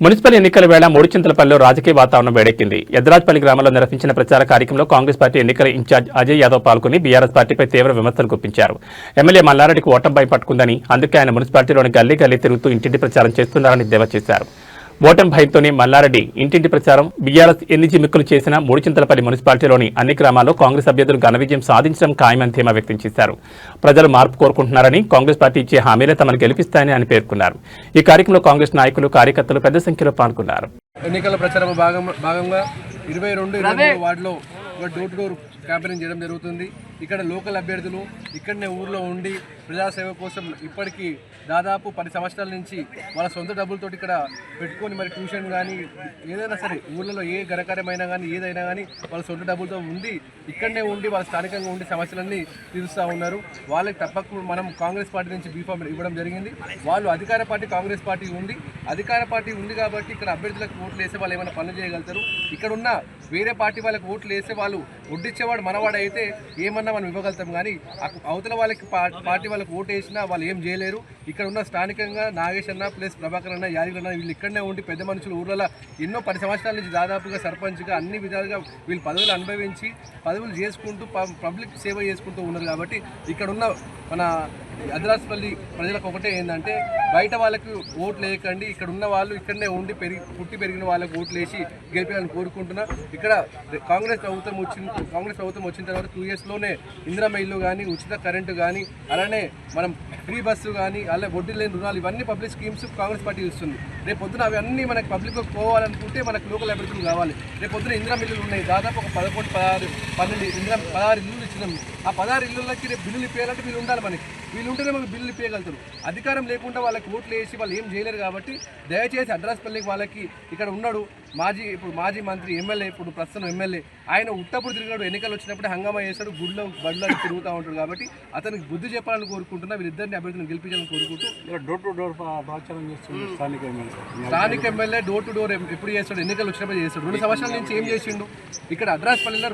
Municipal ఎన్నికల వేళ మూడుచింతలపల్లిలో రాజకీయ వాతావరణం వేడెక్కింది. ఎద్రాజ్పల్లి గ్రామంలో నిర్వహించిన ప్రచార కార్యక్రమంలో కాంగ్రెస్ పార్టీ ఎన్నికల ఇన్ఛార్జ్ అజయ్ యాదవ్ పాల్గొని బీఆర్ఎస్ పార్టీపై తీవ్ర విమర్శలు గుప్పించారు. ఎమ్మెల్యే మల్లారెడ్డికి ఓటమి భయపట్టుకుందని, అందుకే ఆయన మున్సిపాలిటీలోని గల్లీ గల్లీ తిరుగుతూ ఇంటింటి ప్రచారం చేస్తున్నారని ఎద్దేవా చేశారు. ఓటమి భయంతోనే మల్లారెడ్డి ఇంటింటి ప్రచారం బీఆర్ఎస్ ఎన్ని జిమ్మిక్కులు చేసినా మూడుచింతలపల్లి మున్సిపాలిటీలోని అన్ని గ్రామాల్లో కాంగ్రెస్ అభ్యర్థులు ఘన విజయం సాధించడం ఖాయమని ధీమా వ్యక్తం చేశారు. ప్రజలు మార్పు కోరుకుంటున్నారని, కాంగ్రెస్ పార్టీ ఇచ్చే హామీలే తమను గెలిపిస్తాయని ఆయన పేర్కొన్నారు. ఈ కార్యక్రమంలో కాంగ్రెస్ నాయకులు, కార్యకర్తలు పెద్ద సంఖ్యలో పాల్గొన్నారు. ఎన్నికల ప్రచారం భాగంగా 22 వార్డులో డోర్ టు డోర్ క్యాంపెయినింగ్ చేయడం జరుగుతుంది. ఇక్కడ లోకల్ అభ్యర్థులు ఇక్కడనే ఊర్లో ఉండి ప్రజాసేవ కోసం ఇప్పటికీ దాదాపు 10 సంవత్సరాల నుంచి వాళ్ళ సొంత డబ్బులతో ఇక్కడ పెట్టుకొని మరి ట్యూషన్ కానీ ఏదైనా సరే ఊళ్ళలో ఏ ఘనకార్యమైనా కానీ ఏదైనా కానీ వాళ్ళ సొంత డబ్బులతో ఉండి ఇక్కడనే ఉండి వాళ్ళ స్థానికంగా ఉండి సమస్యలన్నీ తీరుస్తూ ఉన్నారు. వాళ్ళకి తప్పకుండా మనం కాంగ్రెస్ పార్టీ నుంచి బీఫామ్ ఇవ్వడం జరిగింది. వాళ్ళు అధికార పార్టీ కాంగ్రెస్ పార్టీ ఉంది కాబట్టి ఇక్కడ అభ్యర్థులకు ఓట్లు వేసే వాళ్ళు ఏమైనా పనులు చేయగలుగుతారు. ఇక్కడ ఉన్న వేరే పార్టీ వాళ్ళకి ఓట్లు వేసే వాళ్ళు ఒడ్డిచ్చేవాడు మనవాడు అయితే ఏమన్నా మనం ఇవ్వగలుగుతాం, కానీ అవతల వాళ్ళకి పార్టీ వాళ్ళకి ఓటు వేసినా వాళ్ళు ఏం చేయలేరు. ఇక్కడ ఉన్న స్థానికంగా నాగేష్ అన్న ప్లస్ ప్రభాకర్ అన్న, యాదగిరి అన్న వీళ్ళు ఇక్కడనే ఉండి పెద్ద మనుషులు ఊర్లలో ఎన్నో 10 సంవత్సరాల నుంచి దాదాపుగా సర్పంచ్గా అన్ని విధాలుగా వీళ్ళు పదవులు అనుభవించి పదవులు చేసుకుంటూ పబ్లిక్ సేవ చేసుకుంటూ ఉన్నారు. కాబట్టి ఇక్కడ ఉన్న మన ఎద్రాజ్పల్లి ప్రజలకు ఒకటే ఏంటంటే బయట వాళ్ళకి ఓట్లు వేయకండి, ఇక్కడ ఉన్న వాళ్ళు ఇక్కడనే ఉండి పుట్టి పెరిగిన వాళ్ళకి ఓట్లు వేసి గెలిపాలని కోరుకుంటున్నా. ఇక్కడ కాంగ్రెస్ ప్రభుత్వం వచ్చిన తర్వాత 2 yearsలోనే ఇందిరమ్మ ఇల్లు కానీ, ఉచిత కరెంటు కానీ, అలానే మనం ఫ్రీ బస్సు కానీ, అలాగే వడ్డీ లేని రుణాలు, ఇవన్నీ పబ్లిక్ స్కీమ్స్ కాంగ్రెస్ పార్టీ ఇస్తుంది. రేపు పొద్దున అవన్నీ మనకి పబ్లిక్లో పోవాలనుకుంటే మనకు లోకల్ అభ్యర్థులు కావాలి. రేపు పొద్దున ఇందిరమ్మ ఇల్లులు ఉన్నాయి, దాదాపు ఒక 11, 16, 12 16 ఇల్లులు ఇచ్చినాం. ఆ 16 ఇల్లులకి రేపు బిల్లులు ఇప్పేయాలంటే వీళ్ళు ఉండాలి. వీళ్ళు ఉంటేనే మనకు బిల్లులు ఇప్పగలుగుతారు. అధికారం లేకుండా వాళ్ళకి ఓట్లు వేసి వాళ్ళు ఏం చేయలేరు. కాబట్టి దయచేసి ఎద్రాజ్పల్లికి వాళ్ళకి ఇక్కడ ఉన్నాడు మాజీ మంత్రి, ఎమ్మెల్యే, ఇప్పుడు ప్రస్తుతం ఎమ్మెల్యే, ఆయన ఉత్తప్పుడు తిరిగాడు. ఎన్నికలు వచ్చినప్పుడు హంగామా చేశాడు, గుడిలో బడిలో తిరుగుతూ ఉంటాడు. కాబట్టి అతనికి బుద్ధి చెప్పాలని కోరుకుంటున్నా. వీళ్ళిద్దరిని అభ్యర్థులను గెలిపించాలని కోరుకుంటూ డోర్ టు డోర్ ప్రచారం చేస్తుంది స్థానిక ఎమ్మెల్యే డోర్ టు డోర్ ఎప్పుడు చేస్తాడు, ఎన్నికలు వచ్చినప్పుడు చేస్తాడు. 2 సంవత్సరాల నుంచి ఏం చేసిండు? ఇక్కడ ఎద్రాజ్పల్లిలో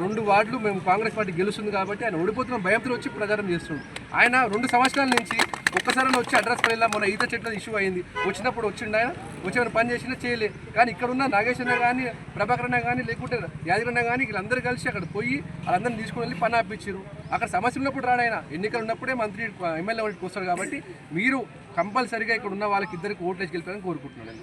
2 వార్డులు మేము కాంగ్రెస్ పార్టీ గెలుస్తుంది కాబట్టి ఆయన ఓడిపోతున్న భయంతో వచ్చి ప్రచారం చేస్తున్నాడు. ఆయన 2 సంవత్సరాల నుంచి ఒక్కసారి వచ్చి ఎద్రాజ్పల్లిలో మన ఈత చెట్ల ఇష్యూ అయింది, వచ్చినప్పుడు వచ్చిండు. ఆయన వచ్చి పని చేసినా చేయలే. కానీ ఇక్కడున్న నాగేష్ అన్న కానీ, ప్రభాకర్ అన్న కానీ, లేకుంటే యాదగిరి అన్న కానీ వీళ్ళందరూ కలిసి అక్కడ పోయి వాళ్ళందరినీ తీసుకుని వెళ్ళి పని ఆపించారు. అక్కడ సమస్య ఉన్నప్పుడు రాడు ఆయన, ఎన్నికలు ఉన్నప్పుడే మంత్రి ఎమ్మెల్యే వాళ్ళకి వస్తారు. కాబట్టి మీరు కంపల్సరీగా ఇక్కడ ఉన్న వాళ్ళకి ఇద్దరికి ఓట్లు వేసి గెలిపాలని కోరుకుంటున్నాను.